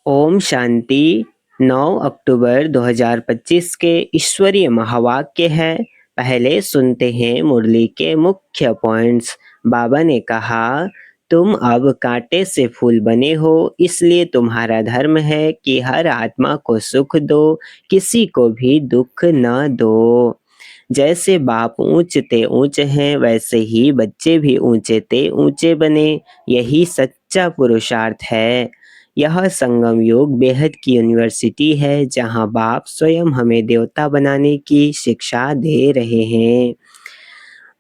ओम शांति। 9 अक्टूबर 2025 के ईश्वरीय महावाक्य है। पहले सुनते हैं मुरली के मुख्य पॉइंट्स। बाबा ने कहा, तुम अब कांटे से फूल बने हो, इसलिए तुम्हारा धर्म है कि हर आत्मा को सुख दो, किसी को भी दुख न दो। जैसे बाप ऊंचते ऊंच हैं, वैसे ही बच्चे भी ऊंचे ते ऊंचे बने। यही सच्चा पुरुषार्थ है। यह संगम योग बेहद की यूनिवर्सिटी है, जहाँ बाप स्वयं हमें देवता बनाने की शिक्षा दे रहे हैं।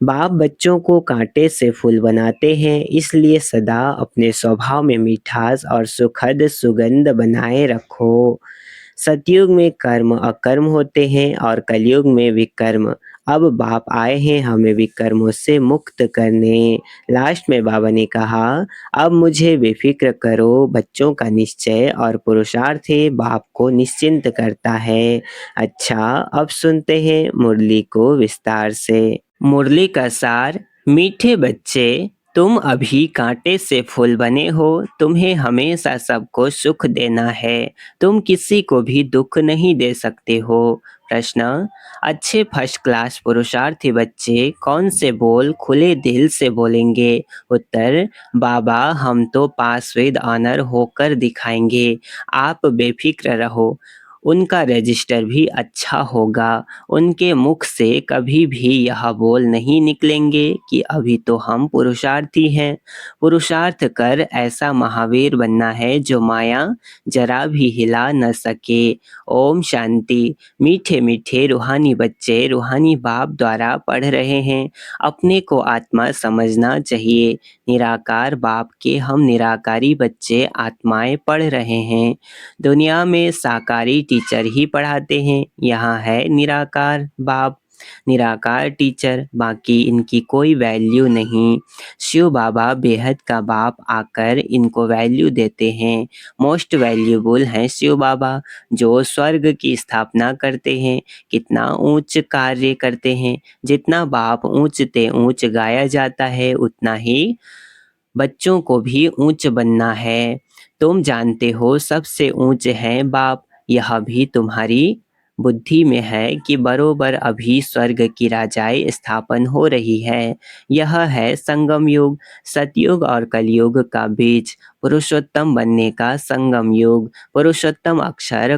बाप बच्चों को कांटे से फूल बनाते हैं, इसलिए सदा अपने स्वभाव में मिठास और सुखद सुगंध बनाए रखो। सतयुग में कर्म अकर्म होते हैं और कलयुग में विकर्म। अब बाप आए हैं हमें विकर्मों से मुक्त करने। लास्ट में बाबा ने कहा, अब मुझे बेफिक्र करो, बच्चों का निश्चय और पुरुषार्थ ही बाप को निश्चिंत करता है। अच्छा, अब सुनते हैं मुरली को विस्तार से। मुरली का सार। मीठे बच्चे, तुम अभी कांटे से फूल बने हो। तुम्हें हमेशा सबको सुख देना है। तुम किसी को भी दुख नहीं दे सकते हो। प्रश्न, अच्छे फर्स्ट क्लास पुरुषार्थी बच्चे कौन से बोल खुले दिल से बोलेंगे? उत्तर, बाबा हम तो पास विद ऑनर होकर दिखाएंगे। आप बेफिक्र रहो, उनका रजिस्टर भी अच्छा होगा। उनके मुख से कभी भी यह बोल नहीं निकलेंगे कि अभी तो हम पुरुषार्थी हैं। पुरुषार्थ कर ऐसा महावीर बनना है जो माया जरा भी हिला न सके। ओम शांति। मीठे मीठे रूहानी बच्चे रूहानी बाप द्वारा पढ़ रहे हैं। अपने को आत्मा समझना चाहिए। निराकार बाप के हम निराकारी बच्चे आत्माएं पढ़ रहे हैं। दुनिया में साकारी टीचर ही पढ़ाते हैं, यहाँ है निराकार बाप, निराकार टीचर, बाकी इनकी कोई वैल्यू नहीं। शिव बाबा बेहद का बाप आकर इनको वैल्यू देते हैं। मोस्ट वैल्यूबल हैं शिव बाबा, जो स्वर्ग की स्थापना करते हैं। कितना ऊंच कार्य करते हैं। जितना बाप ऊंचते ऊंच गाया जाता है, उतना ही बच्चों को भी ऊंच बनना है। तुम जानते हो सबसे ऊंच हैं बाप। यह भी तुम्हारी बुद्धि में है कि बरोबर अभी स्वर्ग की राजाएं स्थापन हो रही है। यह है संगम युग, सतयुग और कलयुग का बीज, पुरुषोत्तम बनने का संगम युग। पुरुषोत्तम अक्षर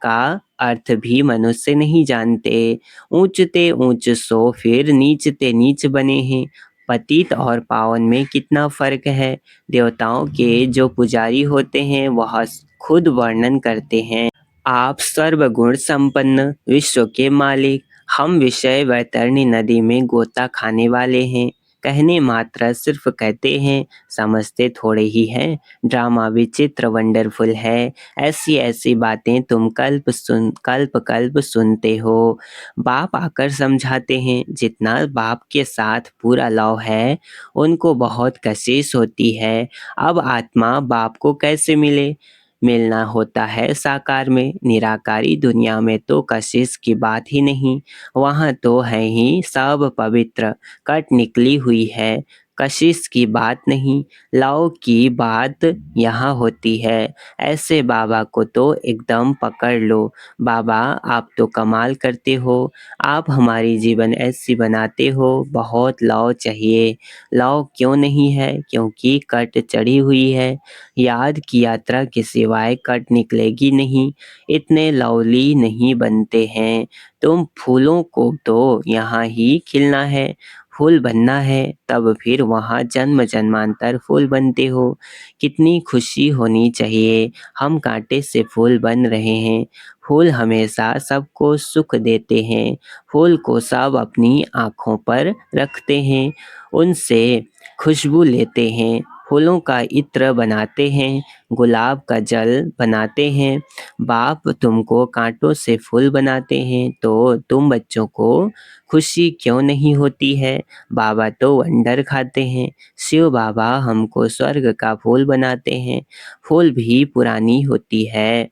का अर्थ भी मनुष्य नहीं जानते। ऊंचते ऊंच सो फिर नीचते नीच बने हैं। पतित और पावन में कितना फर्क है। देवताओं के जो पुजारी होते हैं वह खुद वर्णन करते हैं, आप सर्वगुण संपन्न विश्व के मालिक। हम विषय वैतरणी नदी में गोता खाने वाले हैं। कहने मात्र सिर्फ कहते हैं, समझते थोड़े ही हैं। ड्रामा विचित्र वंडरफुल है। ऐसी ऐसी बातें तुम कल्प कल्प सुनते हो। बाप आकर समझाते हैं। जितना बाप के साथ पूरा लव है, उनको बहुत कशिश होती है। अब आत्मा बाप को कैसे मिले? मिलना होता है साकार में। निराकारी दुनिया में तो कशिश की बात ही नहीं। वहाँ तो है ही सब पवित्र, कट निकली हुई है। कशिश की बात नहीं, लव की बात यहाँ होती है। ऐसे बाबा को तो एकदम पकड़ लो। बाबा आप तो कमाल करते हो। आप हमारी जीवन ऐसी बनाते हो। बहुत लव चाहिए। लव क्यों नहीं है? क्योंकि कट चढ़ी हुई है। याद की यात्रा के सिवाय कट निकलेगी नहीं। इतने लवली नहीं बनते हैं। तुम फूलों को तो यहाँ ही खिलना है, फूल बनना है, तब फिर वहाँ जन्म जन्मांतर फूल बनते हो। कितनी खुशी होनी चाहिए। हम कांटे से फूल बन रहे हैं। फूल हमेशा सबको सुख देते हैं। फूल को सब अपनी आँखों पर रखते हैं, उनसे खुशबू लेते हैं। फूलों का इत्र बनाते हैं, गुलाब का जल बनाते हैं। बाप तुमको कांटों से फूल बनाते हैं, तो तुम बच्चों को खुशी क्यों नहीं होती है? बाबा तो वंडर खाते हैं। शिव बाबा हमको स्वर्ग का फूल बनाते हैं। फूल भी पुरानी होती है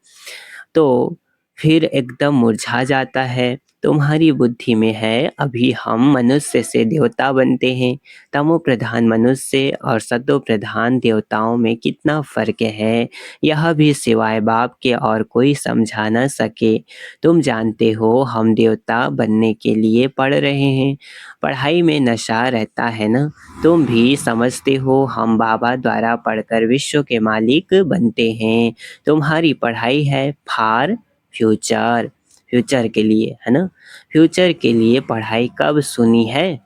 तो फिर एकदम मुरझा जाता है। तुम्हारी बुद्धि में है अभी हम मनुष्य से देवता बनते हैं। तमो प्रधान मनुष्य और सतो प्रधान देवताओं में कितना फर्क है, यह भी सिवाय बाप के और कोई समझा न सके। तुम जानते हो हम देवता बनने के लिए पढ़ रहे हैं। पढ़ाई में नशा रहता है ना। तुम भी समझते हो हम बाबा द्वारा पढ़कर विश्व के मालिक बनते हैं। तुम्हारी पढ़ाई है फॉर फ्यूचर, फ्यूचर के लिए है ना। फ्यूचर के लिए पढ़ाई कब सुनी है?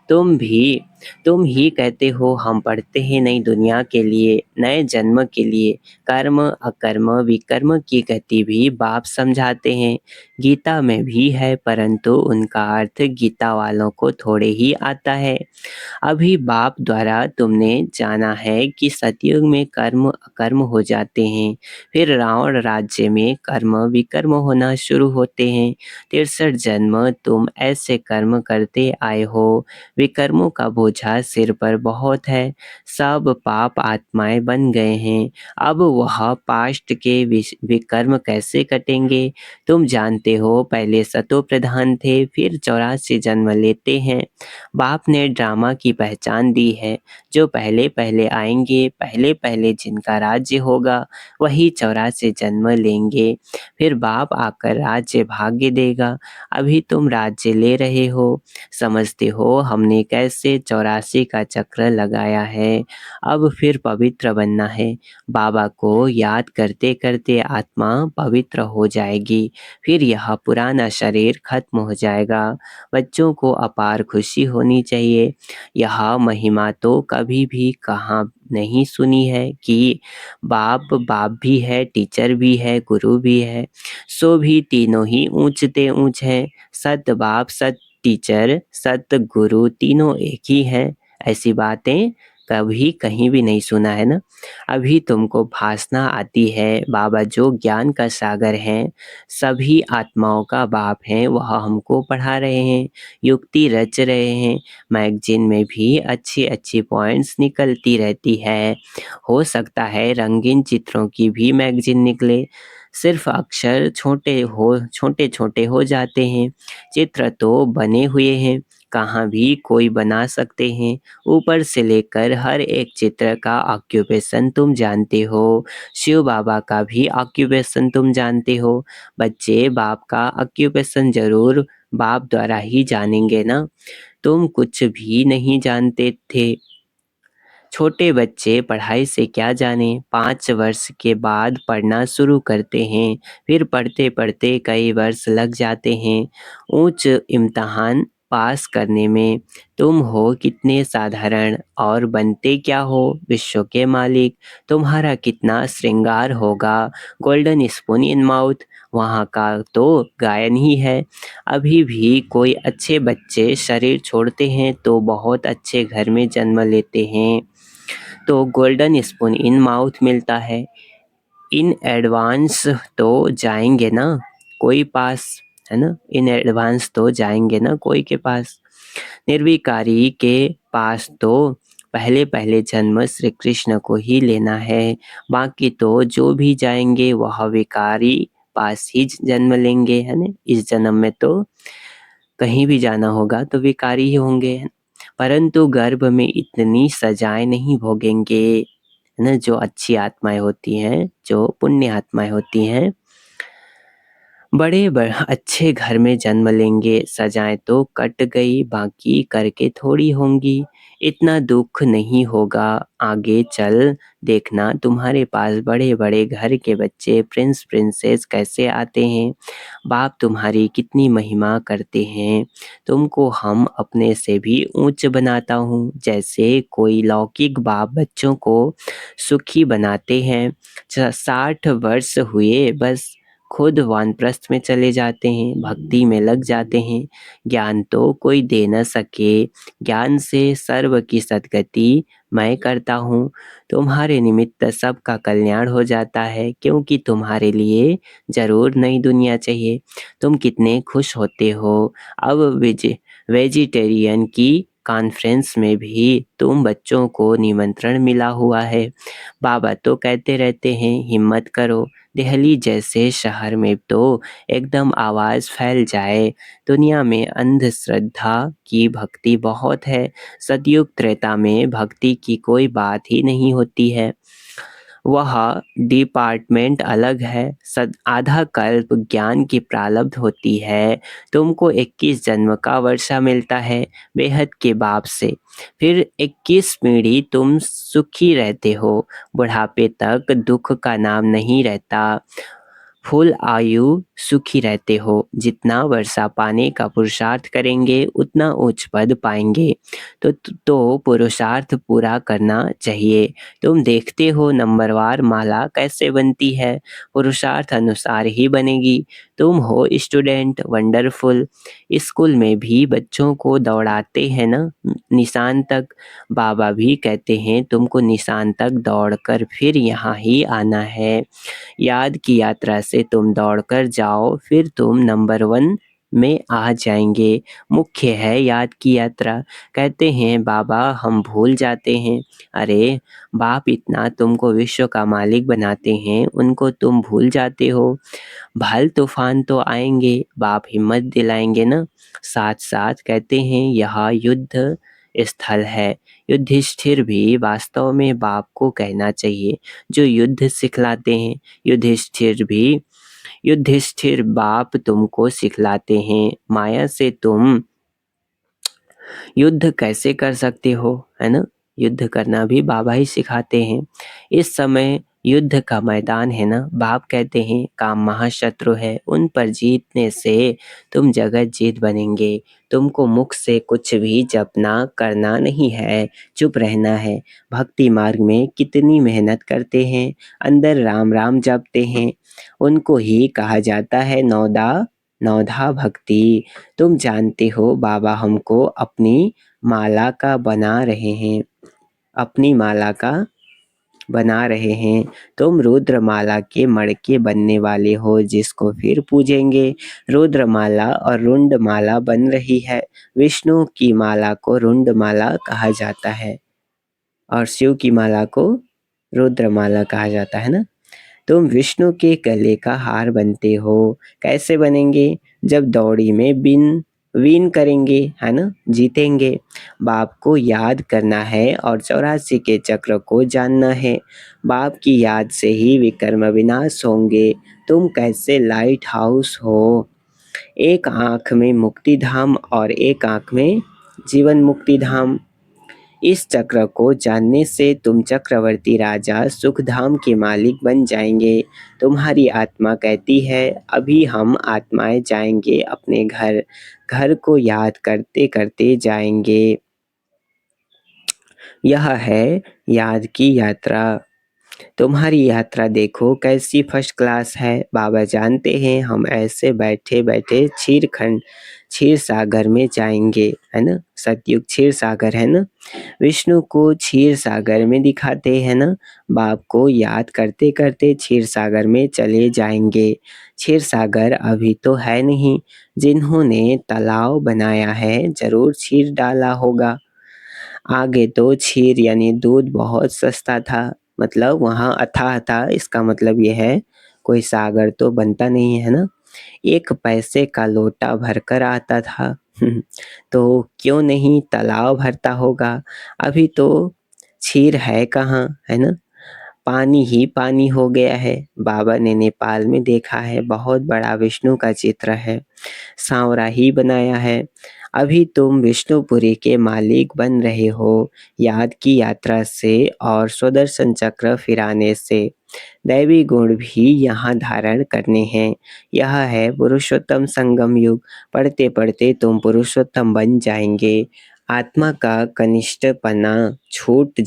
तुम भी तुम ही कहते हो हम पढ़ते हैं नई दुनिया के लिए, नए जन्म के लिए। कर्म अकर्म विकर्म की गति भी बाप समझाते हैं। गीता में भी है, परंतु उनका अर्थ गीता वालों को थोड़े ही आता है। अभी बाप द्वारा तुमने जाना है कि सतयुग में कर्म अकर्म हो जाते हैं, फिर रावण राज्य में कर्म विकर्म होना शुरू होते हैं। 63 जन्म तुम ऐसे कर्म करते आए हो। विकर्मों का बोझा सिर पर बहुत है। सब पाप आत्माएं बन गए हैं। अब वह पास्ट के विकर्म कैसे कटेंगे? तुम जानते हो पहले सतो प्रधान थे, फिर 84 जन्म लेते हैं। बाप ने ड्रामा की पहचान दी है। जो पहले पहले आएंगे, पहले पहले जिनका राज्य होगा, वही 84 जन्म लेंगे। फिर बाप आकर राज्य भाग्य देगा। अभी तुम राज्य ले रहे हो। समझते हो हमने कैसे 84 का चक्र लगाया है। अब फिर पवित्र बनना है। बाबा को याद करते करते आत्मा पवित्र हो जाएगी। फिर यह पुराना शरीर खत्म हो जाएगा। बच्चों को अपार खुशी होनी चाहिए। यह महिमा तो कभी भी कहाँ नहीं सुनी है कि बाप बाप भी है, टीचर भी है, गुरु भी है। सो भी तीनों ही ऊंचते ऊंच हैं। सत बाप, सत टीचर, सत गुरु तीनों एक ही हैं। ऐसी बातें कभी कहीं भी नहीं सुना है ना। अभी तुमको भासना आती है बाबा जो ज्ञान का सागर हैं, सभी आत्माओं का बाप हैं, वह हमको पढ़ा रहे हैं, युक्ति रच रहे हैं। मैगजीन में भी अच्छी अच्छी पॉइंट्स निकलती रहती है। हो सकता है रंगीन चित्रों की भी मैगजीन निकले। सिर्फ अक्षर छोटे छोटे हो जाते हैं। चित्र तो बने हुए हैं, कहाँ भी कोई बना सकते हैं। ऊपर से लेकर हर एक चित्र का ऑक्यूपेशन तुम जानते हो। शिव बाबा का भी ऑक्यूपेशन तुम जानते हो। बच्चे बाप का ऑक्यूपेशन जरूर बाप द्वारा ही जानेंगे ना। तुम कुछ भी नहीं जानते थे। छोटे बच्चे पढ़ाई से क्या जाने, 5 वर्ष के बाद पढ़ना शुरू करते हैं। फिर पढ़ते पढ़ते कई वर्ष लग जाते हैं ऊंच इम्तहान पास करने में। तुम हो कितने साधारण और बनते क्या हो विश्व के मालिक। तुम्हारा कितना श्रृंगार होगा। गोल्डन स्पून इन माउथ, वहाँ का तो गायन ही है। अभी भी कोई अच्छे बच्चे शरीर छोड़ते हैं तो बहुत अच्छे घर में जन्म लेते हैं, तो गोल्डन स्पून इन माउथ मिलता है। इन एडवांस तो जाएंगे ना कोई पास, है ना। इन एडवांस तो जाएंगे ना कोई के पास। निर्विकारी के पास तो पहले पहले जन्म श्री कृष्ण को ही लेना है। बाकी तो जो भी जाएंगे वह विकारी पास ही जन्म लेंगे, है ना। इस जन्म में तो कहीं भी जाना होगा तो विकारी ही होंगे, परंतु गर्भ में इतनी सजाएं नहीं भोगेंगे, है ना। जो अच्छी आत्माएं होती हैं, जो पुण्य आत्माएं होती हैं, बड़े बड़े अच्छे घर में जन्म लेंगे। सजाएं तो कट गई, बाकी करके थोड़ी होंगी। इतना दुख नहीं होगा। आगे चल देखना तुम्हारे पास बड़े बड़े घर के बच्चे प्रिंस प्रिंसेस कैसे आते हैं। बाप तुम्हारी कितनी महिमा करते हैं। तुमको हम अपने से भी ऊंच बनाता हूँ। जैसे कोई लौकिक बाप बच्चों को सुखी बनाते हैं। 60 वर्ष हुए बस खुद वानप्रस्थ में चले जाते हैं, भक्ति में लग जाते हैं। ज्ञान तो कोई दे न सके। ज्ञान से सर्व की सद्गति मैं करता हूँ। तुम्हारे निमित्त सबका कल्याण हो जाता है, क्योंकि तुम्हारे लिए जरूर नई दुनिया चाहिए। तुम कितने खुश होते हो। अब वेजिटेरियन की कॉन्फ्रेंस में भी तुम बच्चों को निमंत्रण मिला हुआ है। बाबा तो कहते रहते हैं हिम्मत करो, दिल्ली जैसे शहर में तो एकदम आवाज़ फैल जाए। दुनिया में अंधश्रद्धा की भक्ति बहुत है। सतयुग त्रेता में भक्ति की कोई बात ही नहीं होती है। वह डिपार्टमेंट अलग है। आधा कल्प ज्ञान की प्रारब्ध होती है। तुमको 21 जन्म का वर्षा मिलता है बेहद के बाप से। फिर 21 पीढ़ी तुम सुखी रहते हो। बुढ़ापे तक दुख का नाम नहीं रहता। फुल आयु सुखी रहते हो। जितना वर्षा पाने का पुरुषार्थ करेंगे उतना उच्च पद पाएंगे। तो पुरुषार्थ पूरा करना चाहिए। तुम देखते हो नंबरवार माला कैसे बनती है। पुरुषार्थ अनुसार ही बनेगी। तुम हो स्टूडेंट वंडरफुल। स्कूल में भी बच्चों को दौड़ाते हैं ना निशान तक। बाबा भी कहते हैं तुमको निशान तक दौड़कर फिर यहाँ ही आना है। याद की यात्रा से तुम दौड़कर जाओ फिर तुम नंबर 1 में आ जाएंगे। मुख्य है याद की यात्रा। कहते हैं बाबा हम भूल जाते हैं। अरे बाप इतना तुमको विश्व का मालिक बनाते हैं उनको तुम भूल जाते हो। भल तूफान तो आएंगे बाप हिम्मत दिलाएंगे ना। साथ साथ कहते हैं यह युद्ध स्थल है। युधिष्ठिर भी वास्तव में बाप को कहना चाहिए जो युद्ध सिखलाते हैं। युधिष्ठिर बाप तुमको सिखलाते हैं। माया से तुम युद्ध कैसे कर सकते हो, है ना। युद्ध करना भी बाबा ही सिखाते हैं। इस समय युद्ध का मैदान है ना। बाप कहते हैं काम महाशत्रु है उन पर जीतने से तुम जगत जीत बनेंगे। तुमको मुख से कुछ भी जपना करना नहीं है, चुप रहना है। भक्ति मार्ग में कितनी मेहनत करते हैं, अंदर राम राम जपते हैं। उनको ही कहा जाता है नौदा नौधा भक्ति। तुम जानते हो बाबा हमको अपनी माला का बना रहे हैं। तुम रुद्रमाला के मड़के बनने वाले हो जिसको फिर पूजेंगे। रुद्रमाला और रुंडमाला बन रही है। विष्णु की माला को रुंडमाला कहा जाता है और शिव की माला को रुद्रमाला कहा जाता है ना। तुम विष्णु के गले का हार बनते हो। कैसे बनेंगे, जब दौड़ी में बिन विन करेंगे, है ना, जीतेंगे। बाप को याद करना है और 84 के चक्र को जानना है। बाप की याद से ही विकर्म विनाश होंगे। तुम कैसे लाइट हाउस हो, एक आंख में मुक्ति धाम और एक आंख में जीवन मुक्ति धाम। इस चक्र को जानने से तुम चक्रवर्ती राजा सुखधाम के मालिक बन जाएंगे। तुम्हारी आत्मा कहती है अभी हम आत्माएं जाएंगे अपने घर। घर को याद करते करते जाएंगे। यह है याद की यात्रा। तुम्हारी यात्रा देखो कैसी फर्स्ट क्लास है। बाबा जानते हैं हम ऐसे बैठे बैठे क्षीर सागर में जाएंगे, है ना। सतयुग क्षीर सागर है ना। विष्णु को क्षीर सागर में दिखाते हैं ना। बाप को याद करते करते क्षीर सागर में चले जाएंगे। क्षीर सागर अभी तो है नहीं। जिन्होंने तालाब बनाया है जरूर क्षीर डाला होगा। आगे तो क्षीर यानी दूध बहुत सस्ता था। मतलब वहाँ अथाह था, इसका मतलब यह है कोई सागर तो बनता नहीं है ना। 1 पैसे का लोटा भरकर आता था। तो क्यों नहीं तालाब भरता होगा। अभी तो क्षीर है कहाँ, है ना। पानी ही पानी हो गया है। बाबा ने नेपाल में देखा है बहुत बड़ा विष्णु का चित्र है, सांवरा ही बनाया है। अभी तुम विष्णुपुरी के मालिक बन रहे हो याद की यात्रा से और स्वदर्शन चक्र फिराने से। दैवी गुण भी यहाँ धारण करने हैं। यह है पुरुषोत्तम संगम युग। पढ़ते पढ़ते तुम पुरुषोत्तम बन जाएंगे। आत्मा का कनिष्ठपना छूट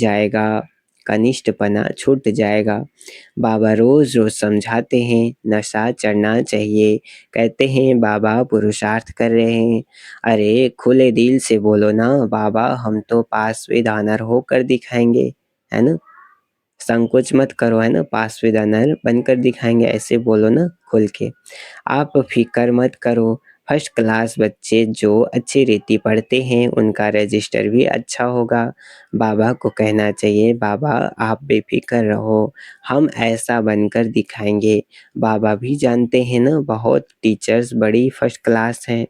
जाएगा। बाबा रोज रोज समझाते हैं नशा चढ़ना चाहिए। कहते हैं बाबा पुरुषार्थ कर रहे हैं। अरे खुले दिल से बोलो ना बाबा हम तो पास विद ऑनर होकर दिखाएंगे, है ना। संकोच मत करो, है ना। पास विद ऑनर बनकर दिखाएंगे ऐसे बोलो ना खुल के। आप फिक्र मत करो, फर्स्ट क्लास बच्चे जो अच्छी रीति पढ़ते हैं उनका रजिस्टर भी अच्छा होगा। बाबा को कहना चाहिए, बाबा आप बेफिक्र रहो, हम ऐसा बनकर दिखाएंगे। बाबा भी जानते हैं ना, बहुत टीचर्स बड़ी फर्स्ट क्लास हैं।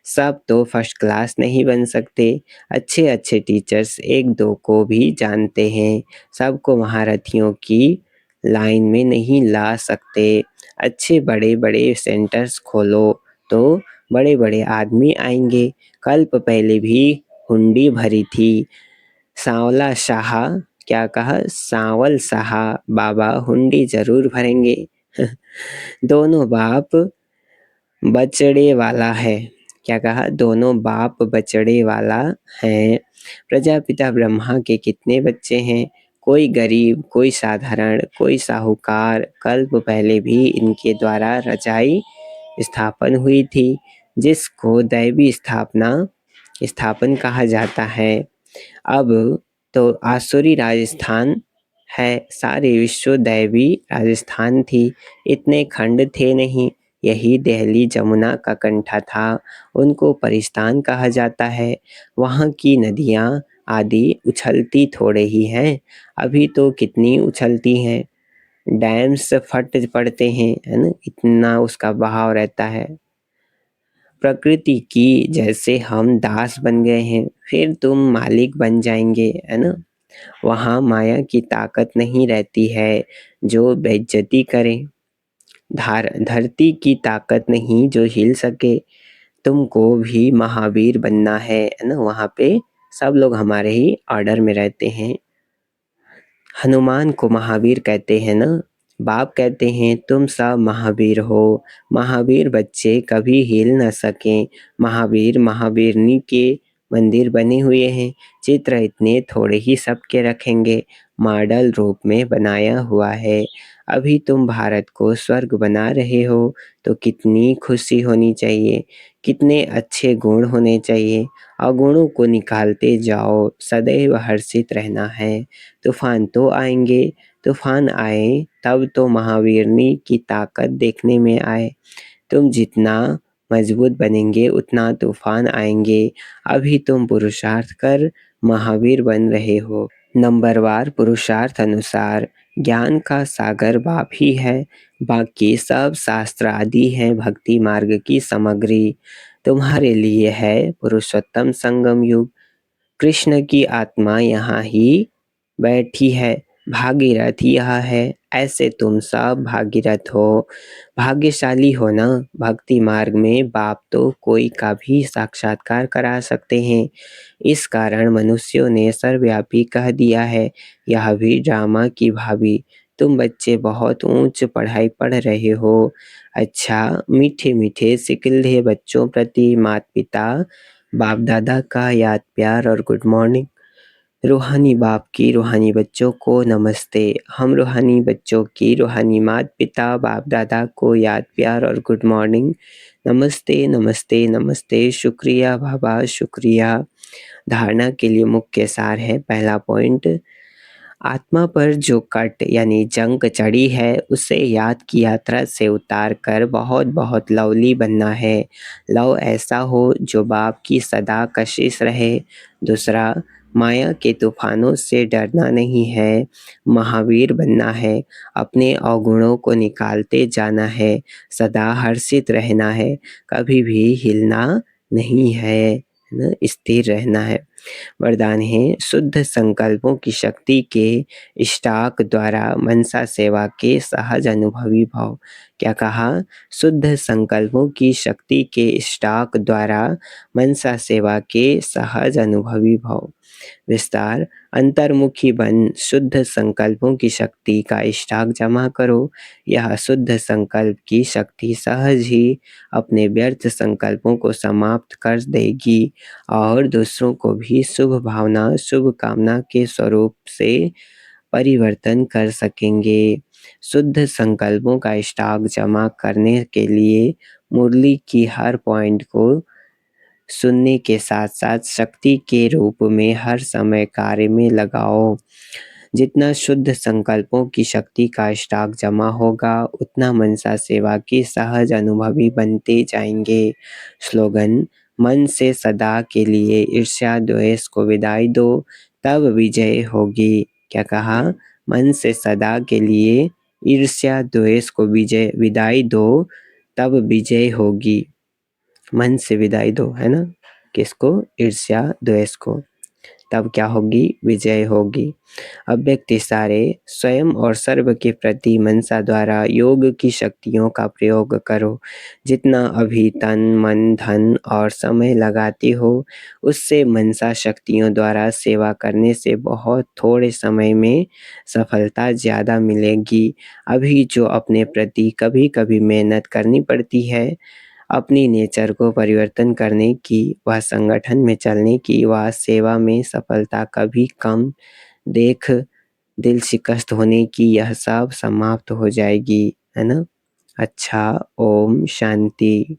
सब तो फर्स्ट क्लास नहीं बन सकते, अच्छे अच्छे टीचर्स एक दो को भी जानते हैं। सबको महारथियों की लाइन में नहीं ला सकते। अच्छे बड़े बड़े सेंटर्स खोलो तो बड़े बड़े आदमी आएंगे। कल्प पहले भी हुंडी भरी थी। सांवला शाह, क्या कहा, सांवल शाह बाबा हुंडी जरूर भरेंगे। दोनों बाप बचड़े वाला है। क्या कहा, दोनों बाप बचड़े वाला है। प्रजापिता ब्रह्मा के कितने बच्चे हैं, कोई गरीब, कोई साधारण, कोई साहूकार। कल्प पहले भी इनके द्वारा रचाई स्थापन हुई थी, जिसको दैवी स्थापन कहा जाता है। अब तो आसुरी राजस्थान है, सारे विश्व दैवी राजस्थान थी। इतने खंड थे नहीं, यही दिल्ली जमुना का कंठा था। उनको परिस्तान कहा जाता है। वहाँ की नदियाँ आदि उछलती थोड़े ही हैं, अभी तो कितनी उछलती हैं। डैम्स फट पड़ते हैं, है ना, इतना उसका बहाव रहता है। प्रकृति की जैसे हम दास बन गए हैं, फिर तुम मालिक बन जाएंगे, है ना। वहाँ माया की ताकत नहीं रहती है जो बेइज्जती करे। धरती की ताकत नहीं जो हिल सके। तुमको भी महावीर बनना है ना। वहाँ पे सब लोग हमारे ही ऑर्डर में रहते हैं। हनुमान को महावीर कहते हैं ना। बाप कहते हैं तुम सब महावीर हो। महावीर बच्चे कभी हिल न सकें। महावीर महावीरनी के मंदिर बने हुए हैं। चित्र इतने थोड़े ही सबके रखेंगे, मॉडल रूप में बनाया हुआ है। अभी तुम भारत को स्वर्ग बना रहे हो तो कितनी खुशी होनी चाहिए, कितने अच्छे गुण होने चाहिए। अवगुणों को निकालते जाओ, सदैव हर्षित रहना है। तूफान तो आएंगे, तूफान आए तब तो महावीरनी की ताकत देखने में आए। तुम जितना मजबूत बनेंगे उतना तूफान आएंगे। अभी तुम पुरुषार्थ कर महावीर बन रहे हो। नंबरवार पुरुषार्थ अनुसार ज्ञान का सागर बाप ही है, बाकी सब शास्त्र आदि हैं भक्ति मार्ग की सामग्री। तुम्हारे लिए है पुरुषोत्तम संगम युग। कृष्ण की आत्मा यहाँ ही बैठी है, भागीरथ यह है। ऐसे तुम सब भागीरथ हो, भाग्यशाली हो ना। भक्ति मार्ग में बाप तो कोई का भी साक्षात्कार करा सकते हैं। इस कारण मनुष्यों ने सर्वव्यापी कह दिया है। यह भी ड्रामा की भाभी। तुम बच्चे बहुत ऊंच पढ़ाई पढ़ रहे हो। अच्छा, मीठे मीठे सिकिल्धे बच्चों प्रति माता पिता बाप दादा का याद प्यार और गुड मॉर्निंग। रूहानी बाप की रूहानी बच्चों को नमस्ते। हम रूहानी बच्चों की रूहानी माता पिता बाप दादा को याद प्यार और गुड मॉर्निंग। नमस्ते नमस्ते नमस्ते, शुक्रिया बाबा शुक्रिया। धारणा के लिए मुख्य सार है। पहला पॉइंट, आत्मा पर जो कट यानी जंग चढ़ी है उसे याद की यात्रा से उतार कर बहुत बहुत लवली बनना है। लव ऐसा हो जो बाप की सदा कशिश रहे। दूसरा, माया के तूफानों से डरना नहीं है, महावीर बनना है। अपने अवगुणों को निकालते जाना है, सदा हर्षित रहना है, कभी भी हिलना नहीं है ना, स्थिर रहना है। वरदान है, शुद्ध संकल्पों की शक्ति के इष्टाक द्वारा मनसा सेवा के सहज अनुभवी भाव। क्या कहा, शुद्ध संकल्पों की शक्ति के इष्टाक द्वारा मनसा सेवा के सहज अनुभवी भाव। विस्तार, अंतर्मुखी बन शुद्ध संकल्पों की शक्ति का इष्टाक जमा करो। यह शुद्ध संकल्प की शक्ति सहज ही अपने व्यर्थ संकल्पों को समाप्त कर देगी और दूसरों को भी शुभ भावना शुभ कामना के स्वरूप से परिवर्तन कर सकेंगे। शुद्ध संकल्पों का स्टॉक जमा करने के लिए मुरली की हर पॉइंट को सुनने के साथ साथ शक्ति के रूप में हर समय कार्य में लगाओ। जितना शुद्ध संकल्पों की शक्ति का स्टॉक जमा होगा, उतना मनसा सेवा के सहज अनुभवी बनते जाएंगे। स्लोगन: मन से सदा के लिए ईर्ष्या द्वेष को विदाई दो, तब विजय होगी। क्या कहा? मन से सदा के लिए ईर्ष्या द्वेष को विदाई दो, तब विजय होगी। मन से विदाई दो, है ना? किसको? ईर्ष्या द्वेष को। तब क्या होगी? विजय होगी। अब व्यक्ति सारे स्वयं और सर्व के प्रति मनसा द्वारा योग की शक्तियों का प्रयोग करो। जितना अभी तन मन धन और समय लगाते हो, उससे मनसा शक्तियों द्वारा सेवा करने से बहुत थोड़े समय में सफलता ज़्यादा मिलेगी। अभी जो अपने प्रति कभी कभी मेहनत करनी पड़ती है, अपनी नेचर को परिवर्तन करने की, वह संगठन में चलने की, वह सेवा में सफलता कभी कम देख दिल शिकस्त होने की, यह सब समाप्त हो जाएगी, है ना? अच्छा, ओम शांति।